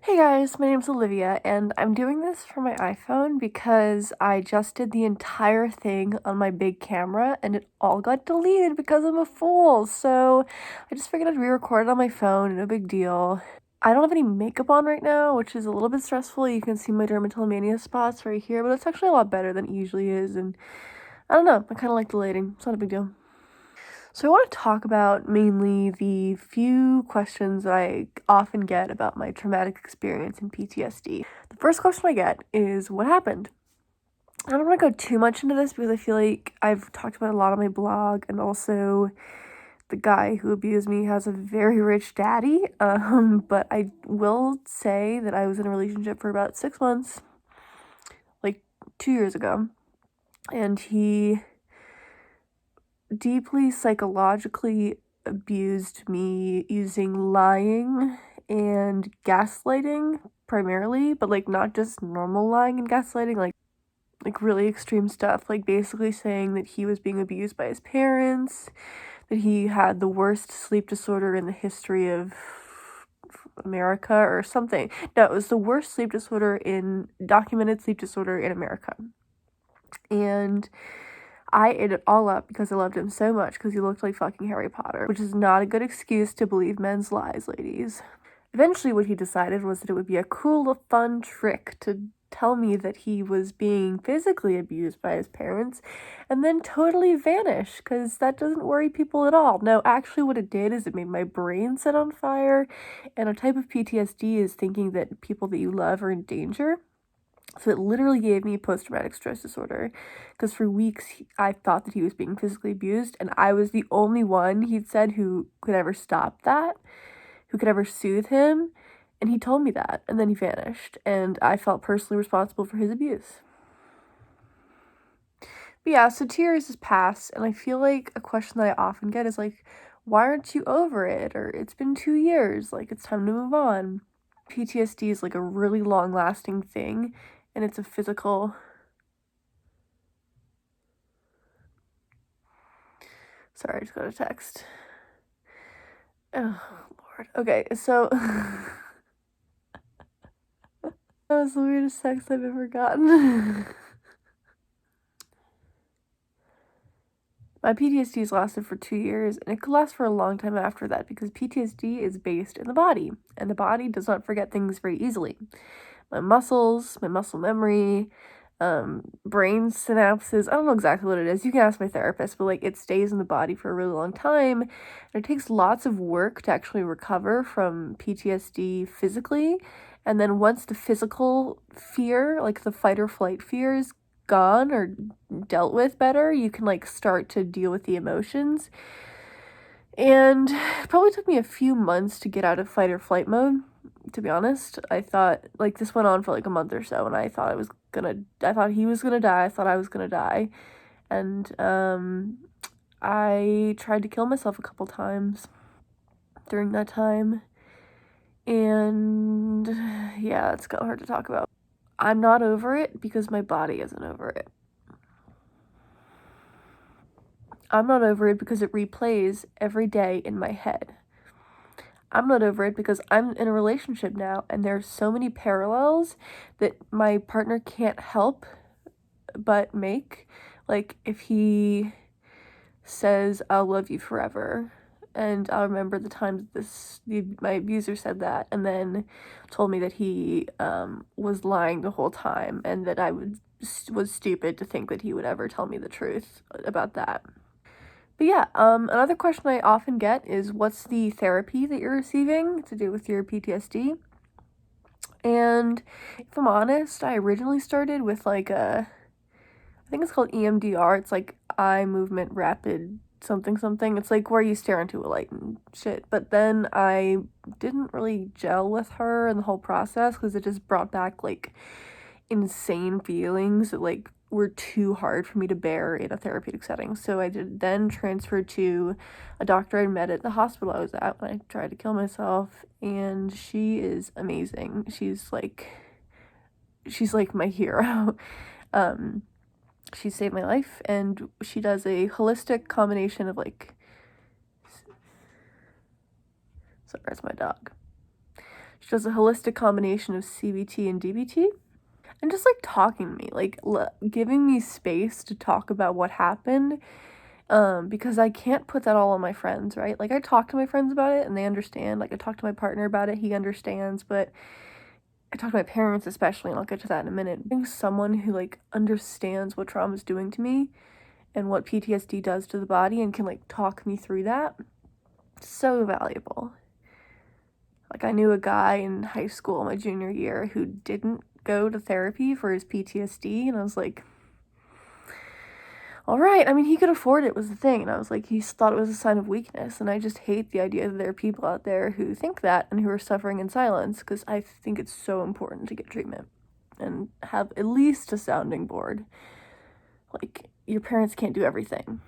Hey guys, my name's Olivia, and I'm doing this for my iPhone because I just did the entire thing on my big camera and it all got deleted because I'm a fool. So I just figured I'd re-record it on my phone, no big deal. I don't have any makeup on right now, which is a little bit stressful. You can see my dermatillomania spots right here, but it's actually a lot better than it usually is, and I don't know, I kind of like deleting. It's not a big deal. So I want to talk about mainly the few questions that I often get about my traumatic experience in PTSD. The first question I get is, what happened? I don't want to go too much into this because I feel like I've talked about it a lot on my blog, and also the guy who abused me has a very rich daddy. But I will say that I was in a relationship for about 6 months, like 2 years ago, and he deeply psychologically abused me using lying and gaslighting primarily, but like not just normal lying and gaslighting, like really extreme stuff, like basically saying that he was being abused by his parents, that he had the worst sleep disorder in the history of America or something. No, it was the worst sleep disorder in documented sleep disorder in America. And I ate it all up because I loved him so much because he looked like fucking Harry Potter, which is not a good excuse to believe men's lies, ladies. Eventually, what he decided was that it would be a cool, fun trick to tell me that he was being physically abused by his parents and then totally vanish because that doesn't worry people at all. No, actually, what it did is it made my brain set on fire, and a type of PTSD is thinking that people that you love are in danger. So it literally gave me post-traumatic stress disorder because for weeks I thought that he was being physically abused, and I was the only one, he'd said, who could ever stop that, who could ever soothe him, and he told me that, and then he vanished, and I felt personally responsible for his abuse. But yeah, so 2 years has passed, and I feel like a question that I often get is like, why aren't you over it? Or it's been 2 years, like it's time to move on. PTSD is like a really long-lasting thing, and it's a physical... Sorry, I just got a text. Oh, Lord. Okay, so... that was the weirdest text I've ever gotten. My PTSD has lasted for 2 years, and it could last for a long time after that because PTSD is based in the body, and the body does not forget things very easily. My muscles, my muscle memory, brain synapses, I don't know exactly what it is. You can ask my therapist, but like it stays in the body for a really long time. And it takes lots of work to actually recover from PTSD physically. And then once the physical fear, like the fight or flight fear, is gone or dealt with better, you can like start to deal with the emotions. And it probably took me a few months to get out of fight or flight mode, to be honest. I thought, like, this went on for like a month or so, and I thought he was gonna die, I thought I was gonna die. And I tried to kill myself a couple times during that time. And yeah, it's kind of hard to talk about. I'm not over it because my body isn't over it. I'm not over it because it replays every day in my head. I'm not over it because I'm in a relationship now, and there's so many parallels that my partner can't help but make. Like, if he says, "I'll love you forever," and I'll remember the times my abuser said that, and then told me that he was lying the whole time, and that I was stupid to think that he would ever tell me the truth about that. But yeah, another question I often get is, what's the therapy that you're receiving to do with your PTSD? And if I'm honest, I originally started with like I think it's called EMDR. It's like eye movement rapid something something. It's like where you stare into a light and shit. But then I didn't really gel with her in the whole process because it just brought back like insane feelings that like were too hard for me to bear in a therapeutic setting. So I did then transferred to a doctor I met at the hospital I was at when I tried to kill myself, and she is amazing. She's like my hero. She saved my life, and she does a holistic combination of like... Sorry, it's my dog. She does a holistic combination of CBT and DBT. And just like talking to me, like giving me space to talk about what happened, because I can't put that all on my friends, right? Like I talk to my friends about it and they understand. Like I talk to my partner about it, he understands, but I talk to my parents especially, and I'll get to that in a minute. Being someone who like understands what trauma is doing to me and what PTSD does to the body and can like talk me through that, so valuable. Like I knew a guy in high school my junior year who didn't go to therapy for his PTSD, and I was like, all right. I mean, he could afford it was the thing, and I was like, he thought it was a sign of weakness, and I just hate the idea that there are people out there who think that and who are suffering in silence, because I think it's so important to get treatment and have at least a sounding board. Like, your parents can't do everything.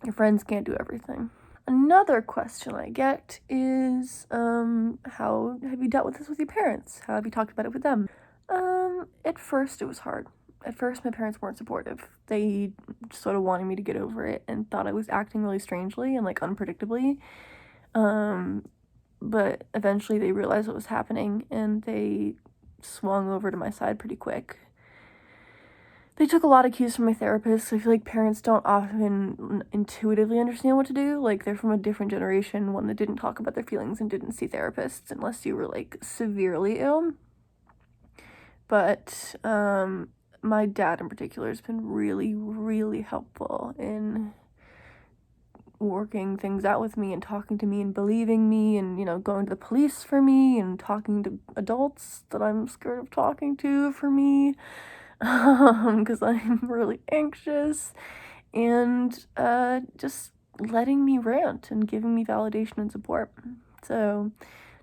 Your friends can't do everything. Another question I get is, how have you dealt with this with your parents? How have you talked about it with them? At first it was hard. At first my parents weren't supportive. They sort of wanted me to get over it and thought I was acting really strangely and like unpredictably. But eventually they realized what was happening and they swung over to my side pretty quick. They took a lot of cues from my therapist, so I feel like parents don't often intuitively understand what to do. Like, they're from a different generation, one that didn't talk about their feelings and didn't see therapists unless you were, like, severely ill. But, my dad in particular has been really, really helpful in working things out with me and talking to me and believing me and, you know, going to the police for me and talking to adults that I'm scared of talking to for me. Because I'm really anxious, and just letting me rant and giving me validation and support. So,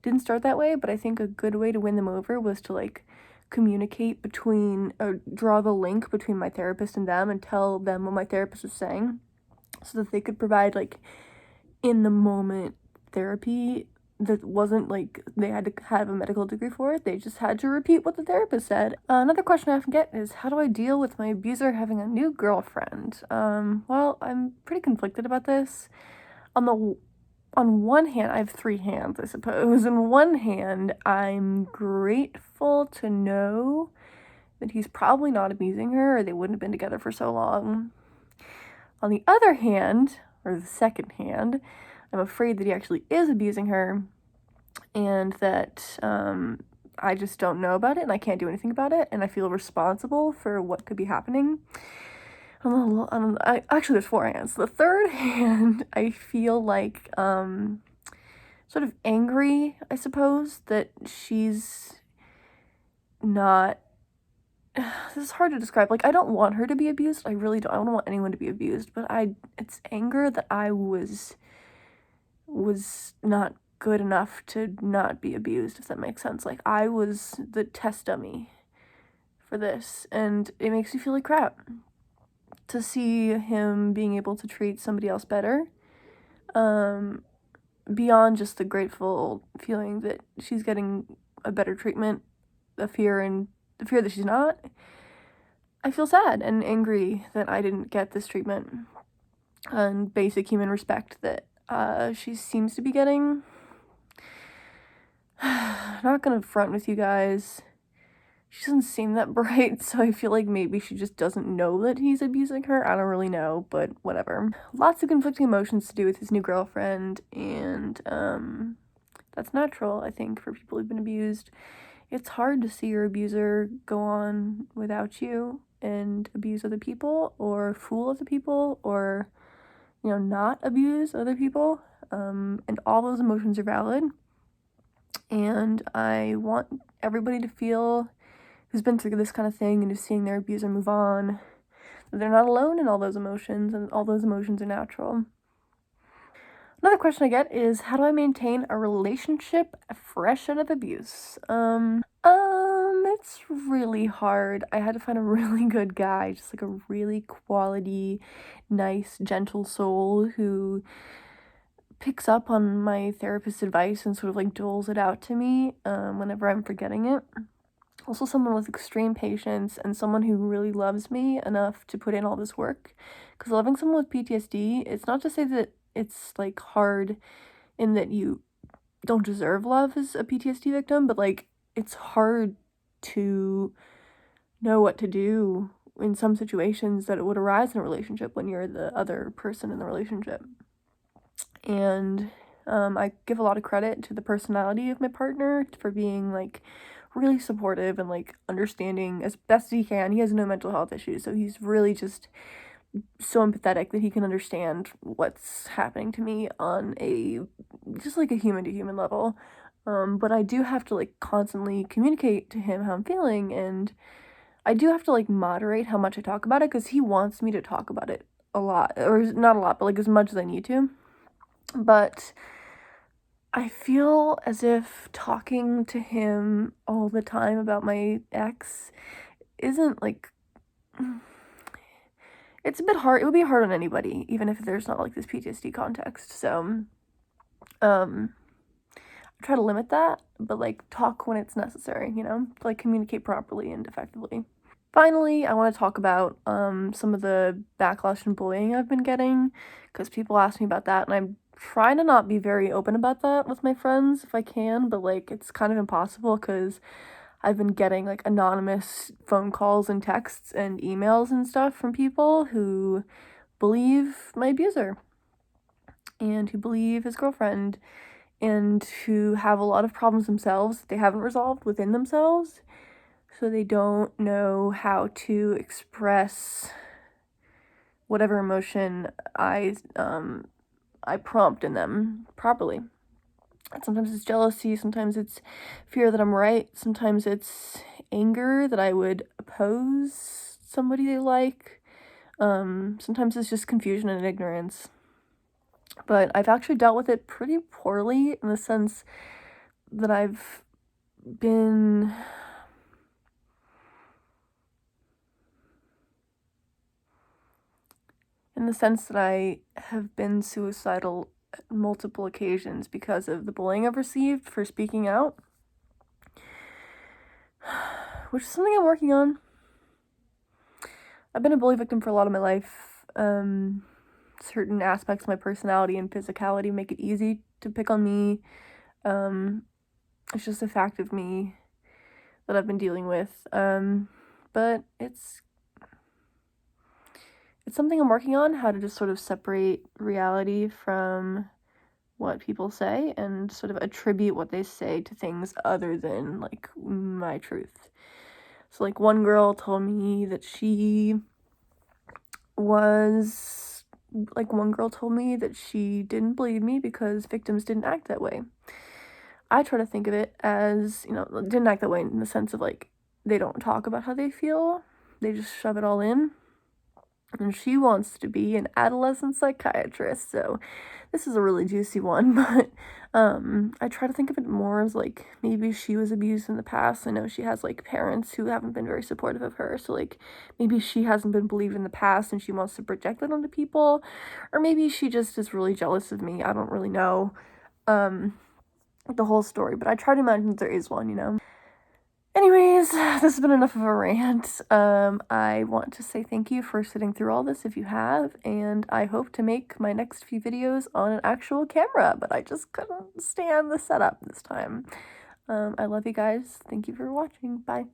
didn't start that way, but I think a good way to win them over was to like communicate between, or draw the link between my therapist and them and tell them what my therapist was saying so that they could provide like in the moment therapy that wasn't like they had to have a medical degree for it. They just had to repeat what the therapist said. Another question I often get is, how do I deal with my abuser having a new girlfriend? Well, I'm pretty conflicted about this. On one hand, I have three hands, I suppose. On one hand, I'm grateful to know that he's probably not abusing her, or they wouldn't have been together for so long. On the other hand, or the second hand, I'm afraid that he actually is abusing her and that I just don't know about it and I can't do anything about it, and I feel responsible for what could be happening. Actually, there's four hands. The third hand, I feel like sort of angry, I suppose, that she's not. This is hard to describe. Like, I don't want her to be abused. I really don't. I don't want anyone to be abused. But it's anger that I was not good enough to not be abused, if that makes sense. Like, I was the test dummy for this, and it makes me feel like crap to see him being able to treat somebody else better. Beyond just the grateful feeling that she's getting a better treatment, the fear that she's not, I feel sad and angry that I didn't get this treatment and basic human respect that she seems to be getting. Not gonna front with you guys. She doesn't seem that bright, so I feel like maybe she just doesn't know that he's abusing her. I don't really know, but whatever. Lots of conflicting emotions to do with his new girlfriend, and that's natural, I think, for people who've been abused. It's hard to see your abuser go on without you and abuse other people or fool other people or, you know, not abuse other people. And all those emotions are valid. And I want everybody to feel, who's been through this kind of thing and is seeing their abuser move on, that they're not alone in all those emotions, and all those emotions are natural. Another question I get is, how do I maintain a relationship fresh out of abuse? It's really hard. I had to find a really good guy, just like a really quality, nice, gentle soul who picks up on my therapist's advice and sort of like doles it out to me whenever I'm forgetting it. Also someone with extreme patience and someone who really loves me enough to put in all this work. Because loving someone with PTSD, it's not to say that it's like hard in that you don't deserve love as a PTSD victim, but like it's hard to know what to do in some situations that it would arise in a relationship when you're the other person in the relationship. And I give a lot of credit to the personality of my partner for being like really supportive and like understanding as best he can. He has no mental health issues, so he's really just so empathetic that he can understand what's happening to me on a just like a human to human level. But I do have to like constantly communicate to him how I'm feeling, and I do have to like moderate how much I talk about it because he wants me to talk about it a lot, or not a lot, but like as much as I need to. But I feel as if talking to him all the time about my ex isn't like it's a bit hard. It would be hard on anybody, even if there's not like this PTSD context. So, I try to limit that, but like talk when it's necessary, like communicate properly and effectively. Finally, I want to talk about some of the backlash and bullying I've been getting, because people ask me about that, and I'm trying to not be very open about that with my friends if I can, but like it's kind of impossible because I've been getting like anonymous phone calls and texts and emails and stuff from people who believe my abuser and who believe his girlfriend and who have a lot of problems themselves that they haven't resolved within themselves. So they don't know how to express whatever emotion I prompt in them properly. And sometimes it's jealousy, sometimes it's fear that I'm right, sometimes it's anger that I would oppose somebody they like. Sometimes it's just confusion and ignorance. But I've actually dealt with it pretty poorly in the sense that I've been in the sense that I have been suicidal at multiple occasions because of the bullying I've received for speaking out, which is something I'm working on. I've been a bully victim for a lot of my life. Certain aspects of my personality and physicality make it easy to pick on me. It's just a fact of me that I've been dealing with. But it's something I'm working on, how to just sort of separate reality from what people say and sort of attribute what they say to things other than like my truth. So like one girl told me that she didn't believe me because victims didn't act that way. I try to think of it as, didn't act that way in the sense of like they don't talk about how they feel. They just shove it all in. And she wants to be an adolescent psychiatrist, so this is a really juicy one, but I try to think of it more as like maybe she was abused in the past. I know she has like parents who haven't been very supportive of her, so like maybe she hasn't been believed in the past and she wants to project that onto people, or maybe she just is really jealous of me. I don't really know the whole story, but I try to imagine that there is one. Anyways, this has been enough of a rant. I want to say thank you for sitting through all this if you have, and I hope to make my next few videos on an actual camera, but I just couldn't stand the setup this time. I love you guys. Thank you for watching. Bye.